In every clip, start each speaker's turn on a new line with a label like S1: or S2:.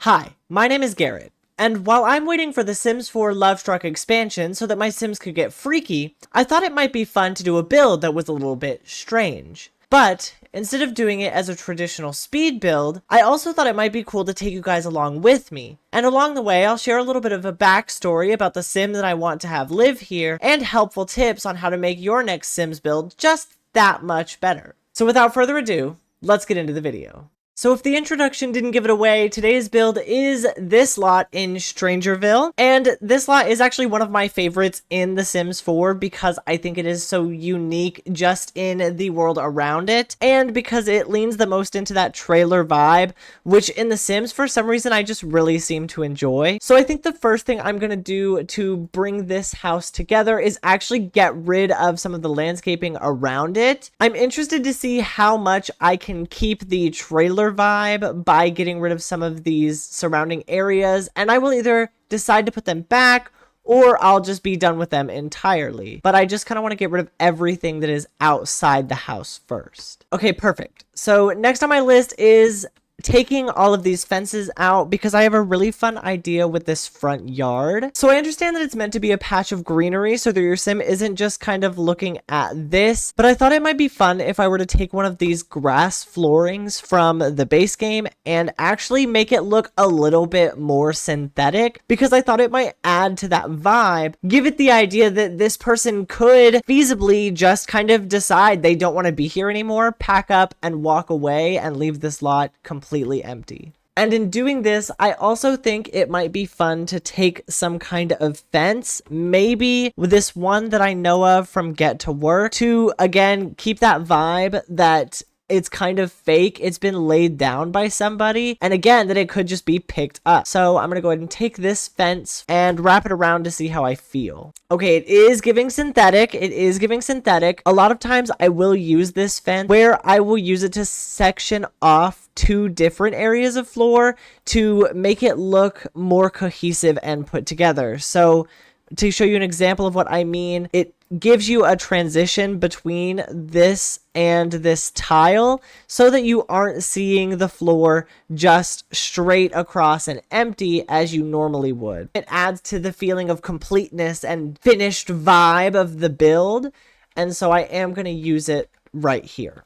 S1: Hi, my name is Garrett, and while I'm waiting for the Sims 4 Lovestruck expansion so that my Sims could get freaky, I thought it might be fun to do a build that was a little bit strange. But instead of doing it as a traditional speed build, I also thought it might be cool to take you guys along with me. And along the way, I'll share a little bit of a backstory about the Sim that I want to have live here, and helpful tips on how to make your next Sims build just that much better. So without further ado, let's get into the video. So if the introduction didn't give it away, today's build is this lot in Strangerville, and this lot is actually one of my favorites in The Sims 4 because I think it is so unique just in the world around it, and because it leans the most into that trailer vibe, which in The Sims, for some reason, I just really seem to enjoy. So I think the first thing I'm going to do to bring this house together is actually get rid of some of the landscaping around it. I'm interested to see how much I can keep the trailer vibe by getting rid of some of these surrounding areas, and I will either decide to put them back or I'll just be done with them entirely. But I just kind of want to get rid of everything that is outside the house first. Okay, perfect. So next on my list is taking all of these fences out because I have a really fun idea with this front yard. So I understand that it's meant to be a patch of greenery so that your sim isn't just kind of looking at this, but I thought it might be fun if I were to take one of these grass floorings from the base game and actually make it look a little bit more synthetic, because I thought it might add to that vibe, give it the idea that this person could feasibly just kind of decide they don't want to be here anymore, pack up and walk away and leave this lot completely empty. And in doing this, I also think it might be fun to take some kind of fence, maybe with this one that I know of from Get to Work, to again keep that vibe that it's kind of fake, it's been laid down by somebody, and again that it could just be picked up. So I'm gonna go ahead and take this fence and wrap it around to see how I feel. Okay, it is giving synthetic. A lot of times I will use this fence where I will use it to section off two different areas of floor to make it look more cohesive and put together. So to show you an example of what I mean, it gives you a transition between this and this tile so that you aren't seeing the floor just straight across and empty as you normally would. It adds to the feeling of completeness and finished vibe of the build, and so I am going to use it right here.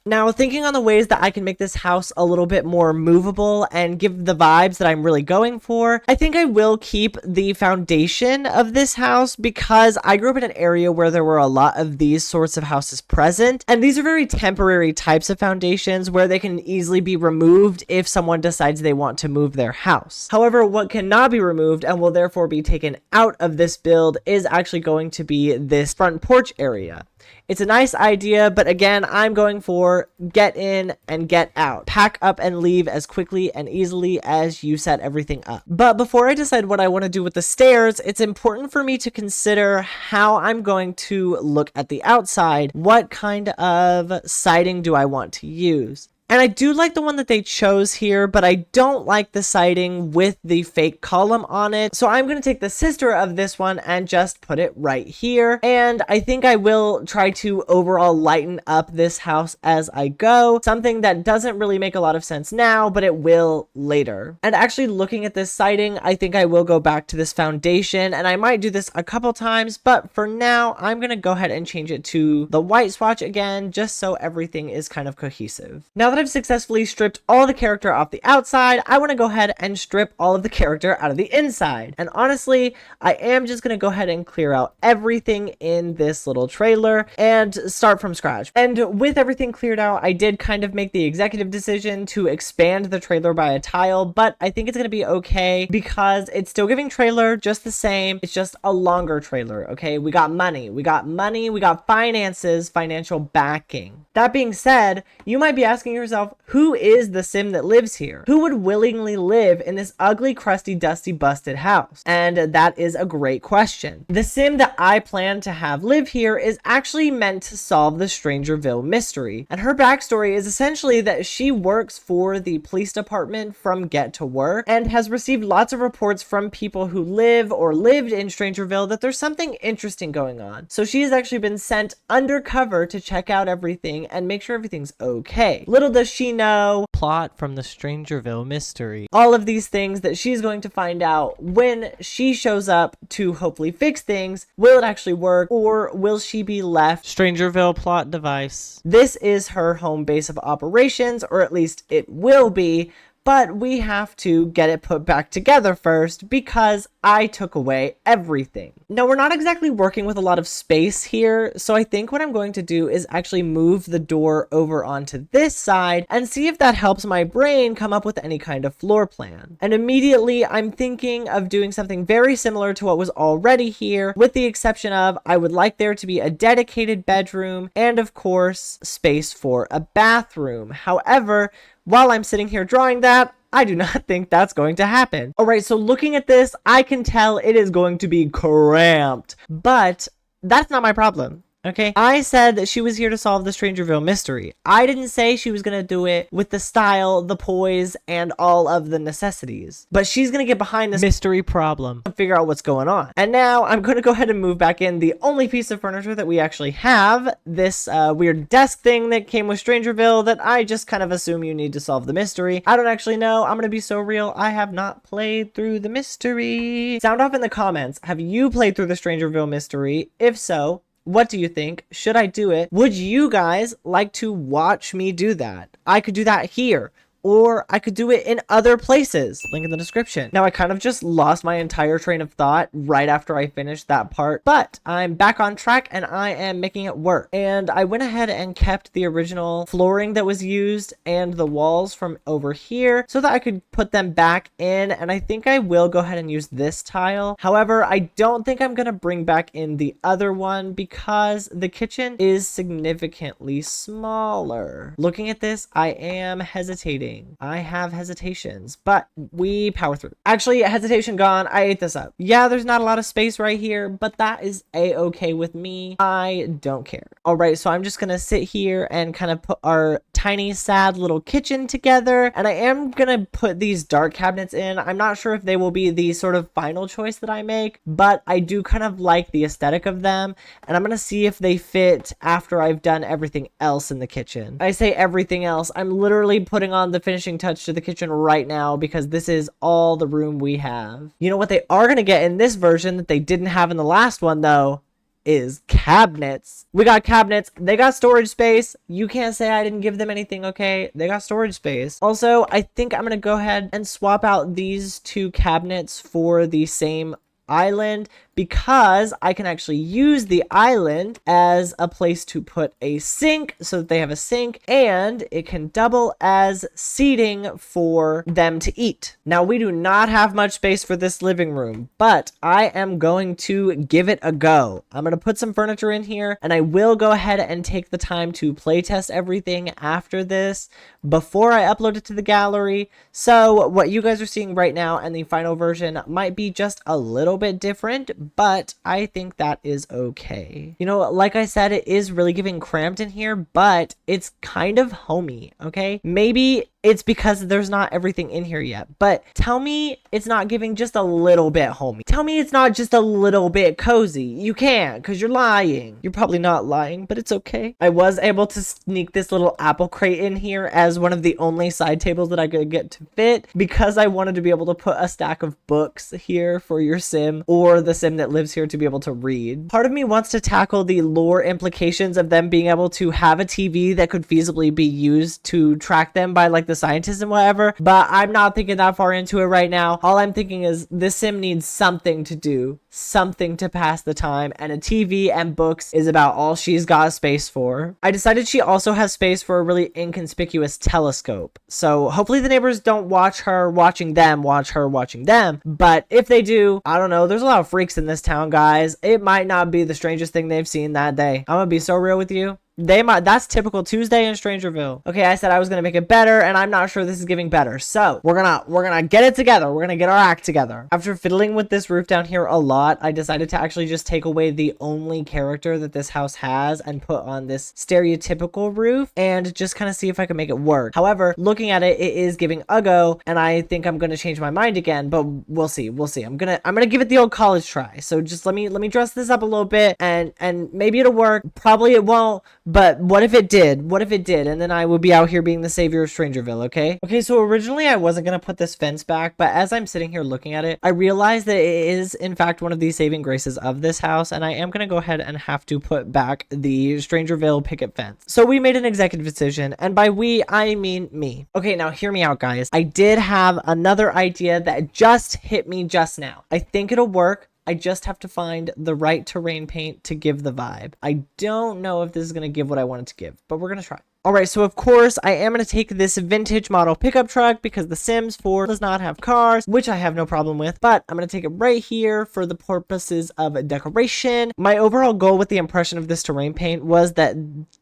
S1: Now, thinking on the ways that I can make this house a little bit more movable and give the vibes that I'm really going for, I think I will keep the foundation of this house because I grew up in an area where there were a lot of these sorts of houses present, and these are very temporary types of foundations where they can easily be removed if someone decides they want to move their house. However, what cannot be removed and will therefore be taken out of this build is actually going to be this front porch area. It's a nice idea, but again, I'm going for get in and get out. Pack up and leave as quickly and easily as you set everything up. But before I decide what I want to do with the stairs, it's important for me to consider how I'm going to look at the outside. What kind of siding do I want to use? And I do like the one that they chose here, but I don't like the siding with the fake column on it. So I'm going to take the sister of this one and just put it right here. And I think I will try to overall lighten up this house as I go. Something that doesn't really make a lot of sense now, but it will later. And actually looking at this siding, I think I will go back to this foundation, and I might do this a couple times, but for now, I'm going to go ahead and change it to the white swatch again, just so everything is kind of cohesive. Now that I've successfully stripped all the character off the outside, I want to go ahead and strip all of the character out of the inside. And honestly, I am just going to go ahead and clear out everything in this little trailer and start from scratch. And with everything cleared out, I did kind of make the executive decision to expand the trailer by a tile, but I think it's going to be okay because it's still giving trailer just the same. It's just a longer trailer, okay? We got money, we got finances, financial backing. That being said, you might be asking yourself, who is the sim that lives here? Who would willingly live in this ugly, crusty, dusty, busted house? And that is a great question. The sim that I plan to have live here is actually meant to solve the Strangerville mystery. And her backstory is essentially that she works for the police department from Get to Work and has received lots of reports from people who live or lived in Strangerville that there's something interesting going on. So she has actually been sent undercover to check out everything and make sure everything's okay. Little does she know? Plot from the Strangerville mystery. All of these things that she's going to find out when she shows up to hopefully fix things. Will it actually work, or will she be left? Strangerville plot device. This is her home base of operations, or at least it will be. But we have to get it put back together first because I took away everything. Now, we're not exactly working with a lot of space here, so I think what I'm going to do is actually move the door over onto this side and see if that helps my brain come up with any kind of floor plan. And immediately, I'm thinking of doing something very similar to what was already here, with the exception of I would like there to be a dedicated bedroom and, of course, space for a bathroom. However, while I'm sitting here drawing that, I do not think that's going to happen. All right, so looking at this, I can tell it is going to be cramped, but that's not my problem. Okay, I said that she was here to solve the Strangerville mystery. I didn't say she was going to do it with the style, the poise, and all of the necessities. But she's going to get behind this mystery problem and figure out what's going on. And now I'm going to go ahead and move back in the only piece of furniture that we actually have. This weird desk thing that came with Strangerville that I just kind of assume you need to solve the mystery. I don't actually know. I'm going to be so real. I have not played through the mystery. Sound off in the comments. Have you played through the Strangerville mystery? If so, what do you think? Should I do it? Would you guys like to watch me do that? I could do that here, or I could do it in other places. Link in the description. Now, I kind of just lost my entire train of thought right after I finished that part, but I'm back on track and I am making it work. And I went ahead and kept the original flooring that was used and the walls from over here so that I could put them back in. And I think I will go ahead and use this tile. However, I don't think I'm going to bring back in the other one because the kitchen is significantly smaller. Looking at this, I am hesitating. I have hesitations, but we power through. Actually, hesitation gone. I ate this up. Yeah, there's not a lot of space right here, but that is a-okay with me. I don't care. All right, so I'm just gonna sit here and kind of put our tiny, sad little kitchen together, and I am gonna put these dark cabinets in. I'm not sure if they will be the sort of final choice that I make, but I do kind of like the aesthetic of them, and I'm gonna see if they fit after I've done everything else in the kitchen. I say everything else. I'm literally putting on the finishing touch to the kitchen right now because this is all the room we have. You know what they are going to get in this version that they didn't have in the last one, though, is cabinets. We got cabinets. They got storage space. You can't say I didn't give them anything, okay? They got storage space. Also, I think I'm going to go ahead and swap out these two cabinets for the same island because I can actually use the island as a place to put a sink so that they have a sink, and it can double as seating for them to eat. Now, we do not have much space for this living room, but I am going to give it a go. I'm going to put some furniture in here, and I will go ahead and take the time to playtest everything after this before I upload it to the gallery. So what you guys are seeing right now and the final version might be just a little bit different, but I think that is okay. You know, like I said, it is really giving cramped in here, but it's kind of homey, okay? Maybe it's because there's not everything in here yet, but tell me it's not giving just a little bit homey. Tell me it's not just a little bit cozy. You can't, because you're lying. You're probably not lying, but it's okay. I was able to sneak this little apple crate in here as one of the only side tables that I could get to fit because I wanted to be able to put a stack of books here for your sim or the sim that lives here to be able to read. Part of me wants to tackle the lore implications of them being able to have a TV that could feasibly be used to track them by like the scientists and whatever, but I'm not thinking that far into it right now. All I'm thinking is this sim needs something to do, something to pass the time, and a TV and books is about all she's got space for. I decided she also has space for a really inconspicuous telescope, so hopefully the neighbors don't watch her watching them watch her watching them, but if they do, I don't know, there's a lot of freaks in this town, guys. It might not be the strangest thing they've seen that day. I'm gonna be so real with you. That's typical Tuesday in Strangerville. Okay, I said I was gonna make it better, and I'm not sure this is giving better. So we're gonna get it together. We're gonna get our act together. After fiddling with this roof down here a lot, I decided to actually just take away the only character that this house has and put on this stereotypical roof and just kind of see if I can make it work. However, looking at it, it is giving a go, and I think I'm gonna change my mind again, but we'll see. We'll see. I'm gonna give it the old college try. So just let me dress this up a little bit, and maybe it'll work. Probably it won't. But what if it did? What if it did? And then I would be out here being the savior of Strangerville, okay? Okay, so originally I wasn't gonna put this fence back, but as I'm sitting here looking at it, I realized that it is in fact one of the saving graces of this house, and I am gonna go ahead and have to put back the Strangerville picket fence. So we made an executive decision, and by we, I mean me. Okay, now hear me out, guys. I did have another idea that just hit me just now. I think it'll work. I just have to find the right terrain paint to give the vibe. I don't know if this is going to give what I want it to give, but we're going to try. Alright, so of course, I am going to take this vintage model pickup truck because The Sims 4 does not have cars, which I have no problem with, but I'm going to take it right here for the purposes of decoration. My overall goal with the impression of this terrain paint was that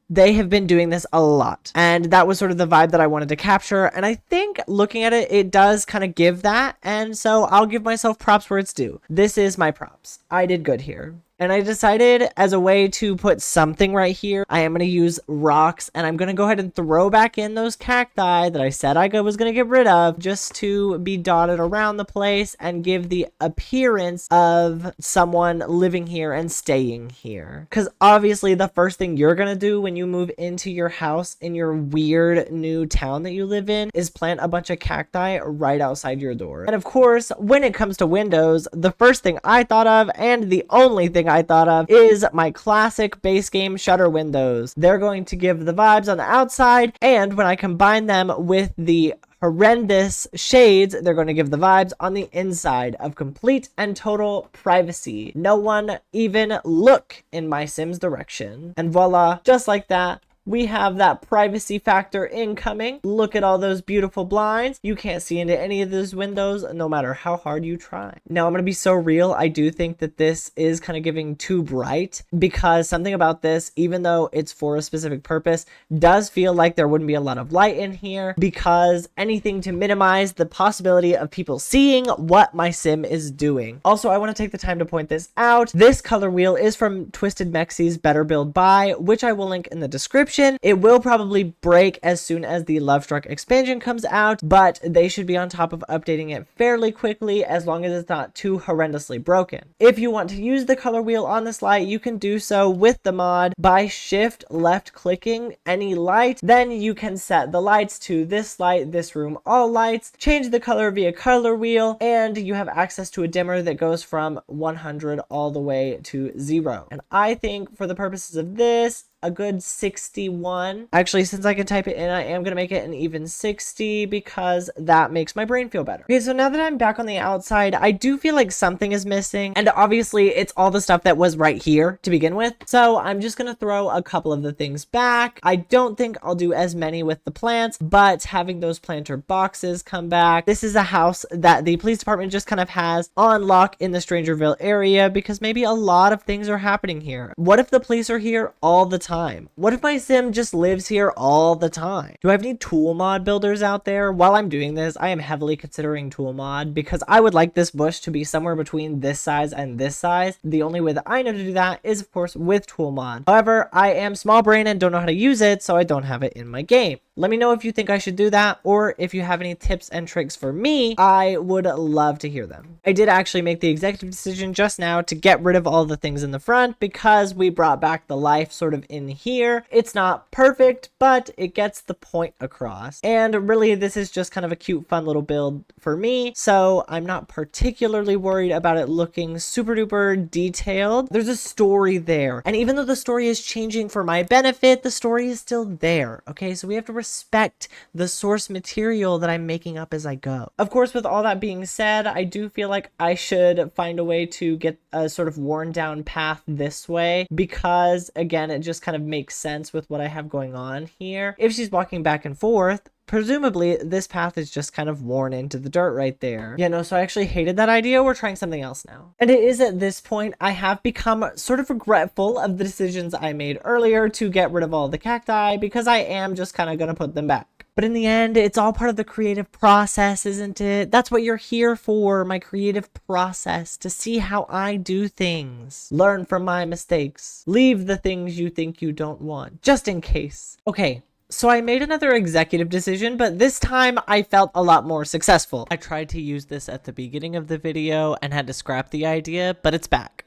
S1: they have been doing this a lot, and that was sort of the vibe that I wanted to capture, and I think looking at it, it does kind of give that, and so I'll give myself props where it's due. This is my props. I did good here. And I decided as a way to put something right here, I am going to use rocks, and I'm going to go ahead and throw back in those cacti that I said I was going to get rid of just to be dotted around the place and give the appearance of someone living here and staying here. Because obviously the first thing you're going to do when you move into your house in your weird new town that you live in is plant a bunch of cacti right outside your door. And of course, when it comes to windows, the first thing I thought of, and the only thing I thought of, is my classic base game shutter windows. They're going to give the vibes on the outside, and when I combine them with the horrendous shades, they're going to give the vibes on the inside of complete and total privacy. No one even look in my Sims direction. And voila, just like that, we have that privacy factor incoming. Look at all those beautiful blinds. You can't see into any of those windows no matter how hard you try. Now, I'm going to be so real. I do think that this is kind of giving too bright, because something about this, even though it's for a specific purpose, does feel like there wouldn't be a lot of light in here, because anything to minimize the possibility of people seeing what my sim is doing. Also, I want to take the time to point this out. This color wheel is from Twisted Mexie's Better Build Buy, which I will link in the description. It will probably break as soon as the Lovestruck expansion comes out, but they should be on top of updating it fairly quickly as long as it's not too horrendously broken. If you want to use the color wheel on this light, you can do so with the mod by shift left clicking any light. Then you can set the lights to this light, this room, all lights, change the color via color wheel, and you have access to a dimmer that goes from 100 all the way to 0. And I think for the purposes of this, a good 61. Actually, since I can type it in, I am going to make it an even 60 because that makes my brain feel better. Okay, so now that I'm back on the outside, I do feel like something is missing. And obviously, it's all the stuff that was right here to begin with. So I'm just going to throw a couple of the things back. I don't think I'll do as many with the plants, but having those planter boxes come back. This is a house that the police department just kind of has on lock in the Strangerville area because maybe a lot of things are happening here. What if the police are here all the time? What if my sim just lives here all the time? Do I have any tool mod builders out there? While I'm doing this, I am heavily considering tool mod because I would like this bush to be somewhere between this size and this size. The only way that I know to do that is, of course, with tool mod. However, I am small brain and don't know how to use it, so I don't have it in my game. Let me know if you think I should do that, or if you have any tips and tricks for me. I would love to hear them. I did actually make the executive decision just now to get rid of all the things in the front because we brought back the life sort of in here. It's not perfect, but it gets the point across. And really, this is just kind of a cute, fun little build for me, so I'm not particularly worried about it looking super duper detailed. There's a story there, and even though the story is changing for my benefit, the story is still there, okay? So we have to respect the source material that I'm making up as I go. Of course, with all that being said, I do feel like I should find a way to get a sort of worn down path this way because, again, it just kind of makes sense with what I have going on here. If she's walking back and forth, presumably this path is just kind of worn into the dirt right there. Yeah, no, so I actually hated that idea. We're trying something else now. And it is at this point I have become sort of regretful of the decisions I made earlier to get rid of all the cacti because I am just kind of going to put them back. But in the end, it's all part of the creative process, isn't it? That's what you're here for, my creative process, to see how I do things. Learn from my mistakes. Leave the things you think you don't want, just in case. Okay. So I made another executive decision, but this time I felt a lot more successful. I tried to use this at the beginning of the video and had to scrap the idea, but it's back.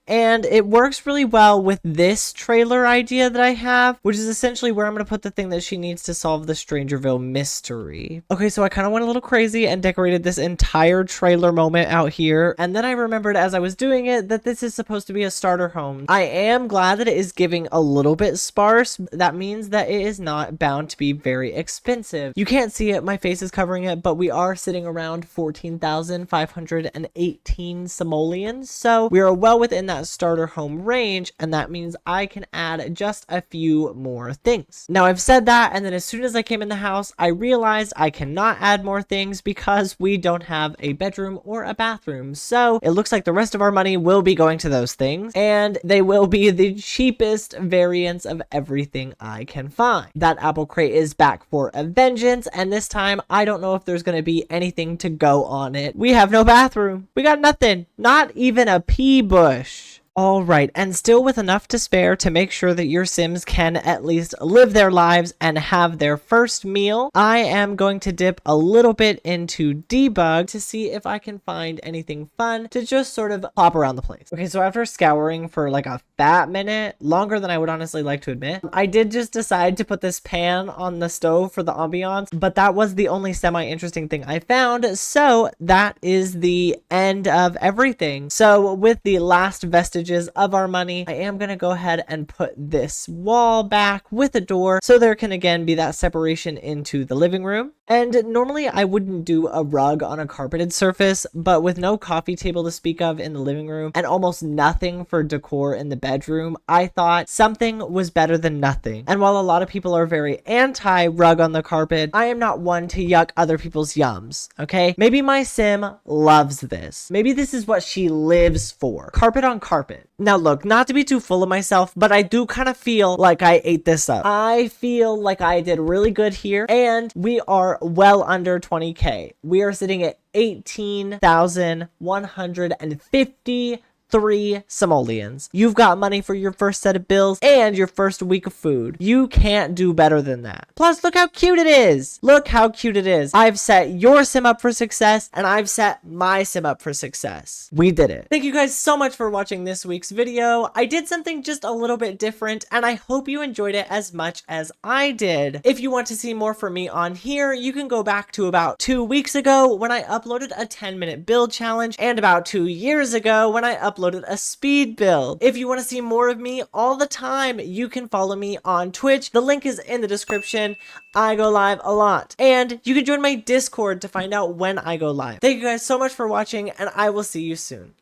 S1: And it works really well with this trailer idea that I have, which is essentially where I'm going to put the thing that she needs to solve the Strangerville mystery. Okay, so I kind of went a little crazy and decorated this entire trailer moment out here. And then I remembered as I was doing it that this is supposed to be a starter home. I am glad that it is giving a little bit sparse. That means that it is not bound to be very expensive. You can't see it, my face is covering it, but we are sitting around 14,518 simoleons. So we are well within that starter home range, and that means I can add just a few more things. Now I've said that, and then as soon as I came in the house, I realized I cannot add more things because we don't have a bedroom or a bathroom. So it looks like the rest of our money will be going to those things, and they will be the cheapest variants of everything I can find. That apple crate is back for a vengeance, and this time I don't know if there's going to be anything to go on it. We have no bathroom. We got nothing. Not even a pea bush. Alright, and still with enough to spare to make sure that your Sims can at least live their lives and have their first meal, I am going to dip a little bit into debug to see if I can find anything fun to just sort of pop around the place. Okay, so after scouring for like a fat minute, longer than I would honestly like to admit, I did just decide to put this pan on the stove for the ambiance, but that was the only semi-interesting thing I found, so that is the end of everything. So with the last vestige of our money, I am going to go ahead and put this wall back with a door so there can again be that separation into the living room. And normally I wouldn't do a rug on a carpeted surface, but with no coffee table to speak of in the living room and almost nothing for decor in the bedroom, I thought something was better than nothing. And while a lot of people are very anti rug on the carpet, I am not one to yuck other people's yums, okay? Maybe my sim loves this. Maybe this is what she lives for. Carpet on carpet. Now look, not to be too full of myself, but I do kind of feel like I ate this up. I feel like I did really good here, and we are well under 20k. We are sitting at 18,153 simoleons. You've got money for your first set of bills and your first week of food. You can't do better than that. Plus, look how cute it is. Look how cute it is. I've set your sim up for success, and I've set my sim up for success. We did it. Thank you guys so much for watching this week's video. I did something just a little bit different, and I hope you enjoyed it as much as I did. If you want to see more from me on here, you can go back to about 2 weeks ago when I uploaded a 10-minute build challenge, and about 2 years ago when I uploaded a speed build. If you want to see more of me all the time, you can follow me on Twitch. The link is in the description. I go live a lot. And you can join my Discord to find out when I go live. Thank you guys so much for watching, and I will see you soon.